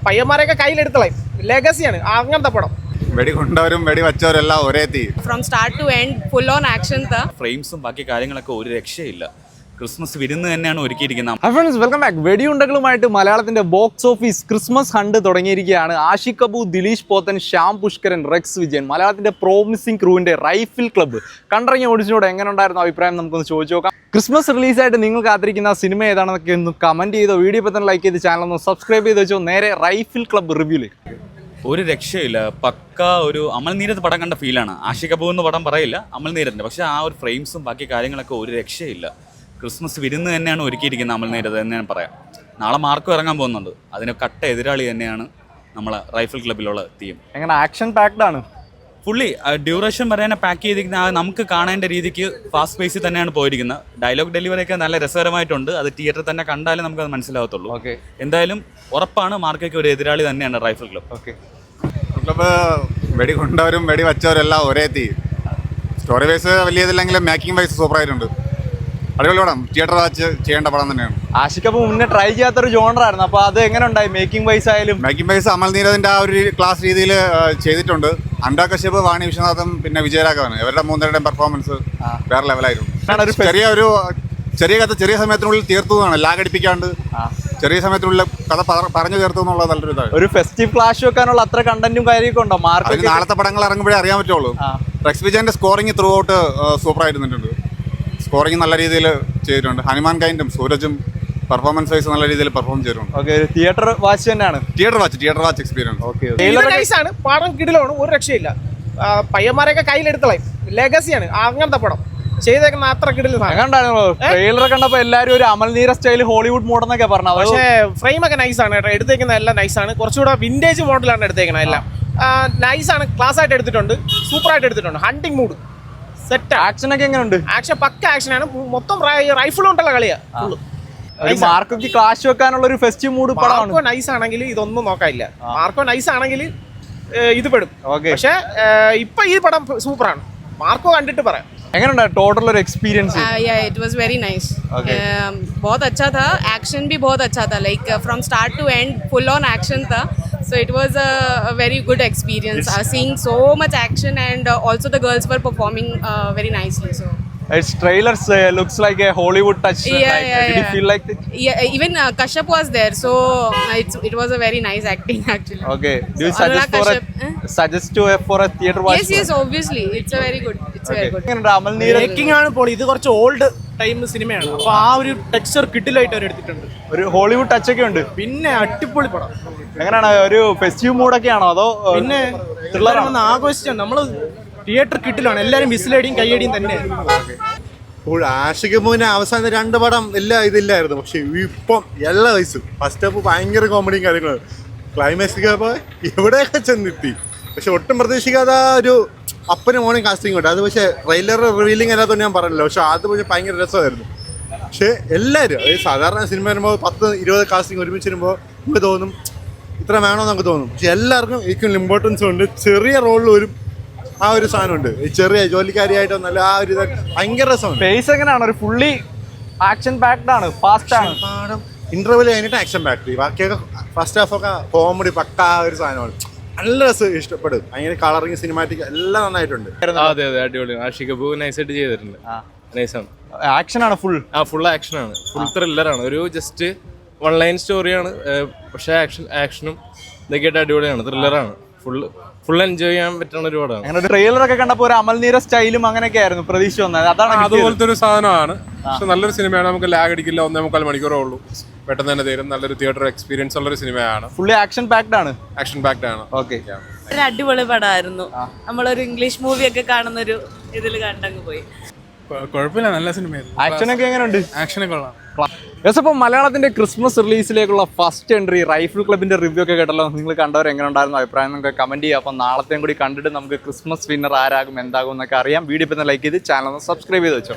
പയ്യന്മാരെയൊക്കെ കയ്യിലെടുത്തളയും. ലെഗസിയാണ് അങ്ങനത്തെ പടം. വെടി കൊണ്ടവരും വെടി വച്ചവരെല്ലാം ഒരേ തീ. From start to end full on action. ഫ്രെയിംസും ബാക്കി കാര്യങ്ങളൊക്കെ ഒരു രക്ഷയില്ല. ക്രിസ്മസ് വിരുന്ന് തന്നെയാണ് ഒരുക്കിയിരിക്കുന്നത്. Friends, welcome back. വെടിയുണ്ടകളുമായിട്ട് മലയാളത്തിന്റെ ബോക്സ് ഓഫീസ് ക്രിസ്മസ് ഹണ്ട് തുടങ്ങിയിരിക്കുകയാണ്. ആഷിഖ് കപൂർ, ദിലീഷ് പോത്തൻ, ശ്യാം പുഷ്കരൻ, റെക്സ് വിജയൻ, മലയാളത്തിന്റെ പ്രോമിസിംഗ് ക്രൂവിന്റെ റൈഫിൾ ക്ലബ്ബ് കണ്ടിറങ്ങിയ ഓഡിഷനോട് എങ്ങനെ ഉണ്ടായിരുന്നു അഭിപ്രായം നമുക്കൊന്ന് ചോദിച്ചു നോക്കാം. ക്രിസ്മസ് റിലീസായിട്ട് നിങ്ങൾ കാത്തിരിക്കുന്ന സിനിമ ഏതാണെന്നൊക്കെ ഒന്ന് കമന്റ് ചെയ്തോ, വീഡിയോ ഇപ്പോൾ തന്നെ ലൈക്ക് ചെയ്ത് ചാനൽ ഒന്ന് സബ്സ്ക്രൈബ് ചെയ്ത് വെച്ചോ. നേരെ റൈഫിൾ ക്ലബ്ബ് റിവ്യൂലേക്ക്. ഒരു രക്ഷയില്ല. പക്ക ഒരു അമൽനീരത്ത് പടം കണ്ട ഫീലാണ്. ആഷിഖ് കപൂർ എന്ന് പടം പറയില്ല, അമൽനീരത്തിൻ്റെ. പക്ഷേ ആ ഒരു ഫ്രെയിംസും ബാക്കി കാര്യങ്ങളൊക്കെ ഒരു രക്ഷയില്ല. ക്രിസ്മസ് വിരുന്ന് തന്നെയാണ് ഒരുക്കിയിരിക്കുന്നത് അമൽനീരത്ത് എന്ന് ഞാൻ പറയാം. നാളെ മാർക്കും ഇറങ്ങാൻ പോകുന്നുണ്ട്. അതിന് കട്ട എതിരാളി തന്നെയാണ് നമ്മളെ റൈഫിൾ ക്ലബ്ബിലുള്ള ടീം. എങ്ങനെ ആക്ഷൻ പാക്ഡ് ആണ് ഫുള്ളി. ഡ്യൂറേഷൻ വരെ തന്നെ പാക്ക് ചെയ്തിരിക്കുന്ന നമുക്ക് കാണേണ്ട രീതിക്ക് ഫാസ്റ്റ് പേസിൽ തന്നെയാണ് പോയിരിക്കുന്നത്. ഡയലോഗ് ഡെലിവറി ഒക്കെ നല്ല രസകരമായിട്ടുണ്ട്. അത് തിയേറ്ററിൽ തന്നെ കണ്ടാലേ നമുക്കത് മനസ്സിലാവത്തുള്ളൂ. ഓക്കെ, എന്തായാലും ഉറപ്പാണ് മാർക്കൊക്കെ ഒരു എതിരാളി തന്നെയാണ് റൈഫിൾ ക്ലബ്ബ്. ഓക്കെ. ക്ലബ്ബ് വെടി കൊണ്ടവരും വെടി വച്ചവരെല്ലാം ഒരേ തീ. സ്റ്റോറി വൈസ് വലിയതില്ലെങ്കിലും മേക്കിംഗ് വൈസ് സൂപ്പറായിട്ടുണ്ട്. അടിപൊളി പടം. തിയേറ്റർ വാച്ച് ചെയ്യേണ്ട പടം തന്നെയാണ്. ആഷിഖ് കപൂർ മുന്നേ ട്രൈ ചെയ്യാത്തൊരു ജോണറായിരുന്നു. അപ്പോൾ അത് എങ്ങനെ ഉണ്ടായി? മേക്കിംഗ് വൈസ് ആയാലും മേക്കിംഗ് വൈസ് അമൽനീരദിന്റെ ആ ഒരു ക്ലാസ് രീതിയിൽ ചെയ്തിട്ടുണ്ട്. അനുരാഗ് കശ്യപ്, വാണി വിശ്വനാഥൻ, പിന്നെ വിജയരാഘവൻ, ഇവരുടെ മൂന്നുപേരുടെയും പെർഫോമൻസ് വേറെ ലെവലായിരുന്നു. ചെറിയ കഥ ചെറിയ സമയത്തിനുള്ളിൽ തീർത്തതാണ്, ലാഗടിപ്പിക്കാണ്ട് ചെറിയ സമയത്തിനുള്ളിൽ കഥ പറഞ്ഞു തീർത്തു എന്നുള്ളത് നല്ലൊരു ഇതാണ്. ഒരു ഫെസ്റ്റീവ് ക്ലാഷ് വെക്കാനുള്ള അത്ര കണ്ടന്റും കാര്യമൊക്കെ ഉണ്ടോ? മാർക്ക് നാളത്തെ പടങ്ങൾ ഇറങ്ങുമ്പോഴേ അറിയാൻ പറ്റുള്ളൂ. റെക്സ് വിജയന്റെ സ്കോറിംഗ് ത്രൂ ഔട്ട് സൂപ്പറായിരുന്നിട്ടുണ്ട്. സ്കോറിംഗ് നല്ല രീതിയിൽ ചെയ്തിട്ടുണ്ട്. ഹനുമാൻ കൈൻഡും സൂരജും പെർഫോമൻസ് വൈസ് നല്ല രീതിയിൽ പെർഫോം ചെയ്തിട്ടുണ്ട്. ഓക്കെ, തിയേറ്റർ വാച്ച് തന്നെയാണ്. Theatre watch experience. നൈസാണ്, പടം കിടിലാണ്, ഒരു രക്ഷയില്ല. പയ്യന്മാരെയൊക്കെ കയ്യിലെടുത്തളയും. ലെഗസിയാണ് അങ്ങനത്തെ പടം. ചെയ്തേക്കുന്ന അത്ര കിടില. ട്രെയിലർ കണ്ടപ്പോ എല്ലാരും ഒരു അമൽനീര സ്റ്റൈൽ ഹോളിവുഡ് മോഡെന്നൊക്കെ പറഞ്ഞു. പക്ഷേ ഫ്രെയിം ഒക്കെ നൈസാണ് കേട്ടോ. എടുത്തേക്കുന്ന എല്ലാം നൈസാണ്. കുറച്ചുകൂടെ വിന്റേജ് മോഡലാണ് എടുത്തേക്കുന്നത്. എല്ലാം നൈസാണ്. ക്ലാസ് ആയിട്ട് എടുത്തിട്ടുണ്ട്. സൂപ്പറായിട്ട് എടുത്തിട്ടുണ്ട്. Hunting mood set. ആക്ഷൻ ഒക്കെ എങ്ങനെയുണ്ട്? ആക്ഷൻ പക്ക ആക്ഷനാണ്. മൊത്തം റൈഫിൾ കൊണ്ടുള്ള കളിയാ. മാർക്കൊക്കെ ക്ലാഷ് വെക്കാനുള്ള ഒരു ഫെസ്റ്റീവ് മൂഡ് പടമാണ്. മാർക്കോ നൈസ് ആണെങ്കിൽ ഇതൊന്നും നോക്കാനില്ല. മാർക്കോ നൈസ് ആണെങ്കിൽ ഇത് പെടും. പക്ഷെ ഇപ്പൊ ഈ പടം സൂപ്പറാണ്. മാർക്കോ കണ്ടിട്ട് പറയാം. എങ്ങനെയുണ്ട് ടോട്ടൽ ഒരു experience? It was very nice. बहुत अच्छा था. एक्शन भी बहुत अच्छा था. Like from start to end full on action था. So it was a very good experience. Seeing so much action and also the girls were performing very nicely. So its trailers looks like a Hollywood touch. Did you feel like that? Yeah, even Kashyap was there. So it was a very nice acting actually. Okay. Do you suggest for a theater watch? Yes, obviously. It's a very good. Very good. Making ആണ് ഇപ്പോൾ. ഇത് കുറച്ച് old time സിനിമയാണ്. അപ്പൊ ആ ഒരു texture കിഡിലായിട്ട് അവർ എടുത്തിട്ടുണ്ട്. ഒരു ഹോളിവുഡ് ടച്ച് ഒക്കെ ഉണ്ട്. പിന്നെ അടിപൊളി പടം. എങ്ങനെയാണ്? ഒരു ഫെസ്റ്റീവ് മൂഡൊക്കെ ആണോ അതോ പിന്നെ ത്രില്ലറാണ്? ആഘോഷിച്ചാണ് നമ്മള്. തിയേറ്റർ കിട്ടിലാണ്. എല്ലാരും വിസിലടിയും കയ്യടിയും തന്നെ. ആഷിഖ് കപൂറിന്റെ അവസാനത്തെ 2 പടം എല്ലാ ഇതില്ലായിരുന്നു. പക്ഷെ ഇപ്പം എല്ലാ വയസ്സും ഫസ്റ്റ് ഹാഫ് ഭയങ്കര കോമഡിയും കാര്യങ്ങളും, ക്ലൈമാക്സ് എവിടെയൊക്കെ ചെന്നെത്തി. പക്ഷെ ഒട്ടും പ്രതീക്ഷിക്കാതെ ഒരു അപ്പനും മോനും കാസ്റ്റിംഗ് ഉണ്ട്. അത് പക്ഷേ ട്രെയിലർ റിവീലിംഗ് അല്ലാത്തതുകൊണ്ട് ഞാൻ പറഞ്ഞല്ലോ. പക്ഷെ അത് പക്ഷേ ഭയങ്കര രസമായിരുന്നു. പക്ഷേ എല്ലാവരും സാധാരണ സിനിമ വരുമ്പോൾ 10-20 കാസ്റ്റിംഗ് ഒരുമിച്ച് വരുമ്പോൾ നമുക്ക് തോന്നും ഇത്ര വേണമെന്ന് നമുക്ക് തോന്നും. പക്ഷെ എല്ലാവർക്കും ഈക്വൽ ഇമ്പോർട്ടൻസും ഉണ്ട്. ചെറിയ റോളിൽ ഒരു ആ ഒരു സാധനമുണ്ട്. ചെറിയ ജോലിക്കാരിയായിട്ടോ നല്ല ആ ഒരു ഭയങ്കര രസമാണ്. ഫേസ് എങ്ങനെയാണ്? ഒരു ഫുള്ളി ആക്ഷൻ പാക്ഡ് ആണ്, ഫാസ്റ്റ് ആണ്. ഇന്റർവെൽ കഴിഞ്ഞിട്ട് ആക്ഷൻ പാക്ട്. ബാക്കിയൊക്കെ ഫസ്റ്റ് ഹാഫ് ഒക്കെ കോമഡി പക്ക ആ ഒരു സാധനമാണ്. നല്ല രസം, ഇഷ്ടപ്പെടും. ഭയങ്കര കളറിങ്, സിനിമാറ്റിക് എല്ലാം നന്നായിട്ടുണ്ട്. അതെ അടിപൊളിയാണ്. ആഷിഖ് കപൂർ നൈസായിട്ട് ചെയ്തിട്ടുണ്ട്. നൈസാണ്. ആക്ഷൻ ആണ് ഫുൾ. ഫുൾ ആക്ഷനാണ്. ഫുൾ ത്രില്ലറാണ്. ഒരു ജസ്റ്റ് 1 ലൈൻ സ്റ്റോറിയാണ്. പക്ഷേ ആക്ഷനും ഇതൊക്കെയായിട്ട് അടിപൊളിയാണ്. ത്രില്ലറാണ്. ഫുൾ എൻജോയ് ചെയ്യാൻ പറ്റുന്ന ഒരു പടമാണ്. അങ്ങനെ ട്രെയിലർ ഒക്കെ കണ്ടപ്പോൾ ഒരു അമൽനീര സ്റ്റൈലും അങ്ങനെയൊക്കെ ആയിരുന്നു പ്രതീക്ഷ വന്നത്. അതാണ് അതുപോലത്തെ ഒരു സാധനമാണ്. പക്ഷെ നല്ലൊരു സിനിമയാണ്. നമുക്ക് ലാഗ് അടിക്കില്ല. 1.25 മണിക്കൂറേ ഉള്ളൂ. പെട്ടെന്ന് തന്നെ തീരും. നല്ലൊരു തിയേറ്റർ എക്സ്പീരിയൻസ് ഉള്ളൊരു സിനിമയാണ്. ഫുള്ളി ആക്ഷൻ പാക്ഡ് ആണ്. ആക്ഷൻ പാക്ഡ് ആണ്. ഓക്കെ. ഒരു അടിപൊളി പടമായിരുന്നു. നമ്മളൊരു ഇംഗ്ലീഷ് മൂവി ഒക്കെ കാണുന്ന ഒരു ഇതിൽ കണ്ടങ്ങ് പോയി. കുഴപ്പമില്ല, നല്ല സിനിമയായിരുന്നു. ആക്ഷനൊക്കെ എങ്ങനെയുണ്ട്? ആക്ഷനൊക്കെ കൊള്ളാം. അപ്പം മലയാളത്തിന്റെ ക്രിസ്മസ് റിലീസിലേക്കുള്ള ഫസ്റ്റ് എൻട്രി റൈഫിൾ ക്ലബിന്റെ റിവ്യൂ ഒക്കെ കേട്ടല്ലോ. നിങ്ങൾ കണ്ടവർ എങ്ങനെ ഉണ്ടായിരുന്നു അഭിപ്രായം നമുക്ക് കമന്റ് ചെയ്യുക. അപ്പം നാളത്തെയും കൂടി കണ്ടിട്ട് നമുക്ക് ക്രിസ്മസ് വിന്നർ ആരാകും എന്താകും എന്നൊക്കെ അറിയാം. വീഡിയോ ഇപ്പം ലൈക്ക് ചെയ്ത് ചാനൽ ഒന്ന് സബ്സ്ക്രൈബ് ചെയ്ത് വെച്ചോ.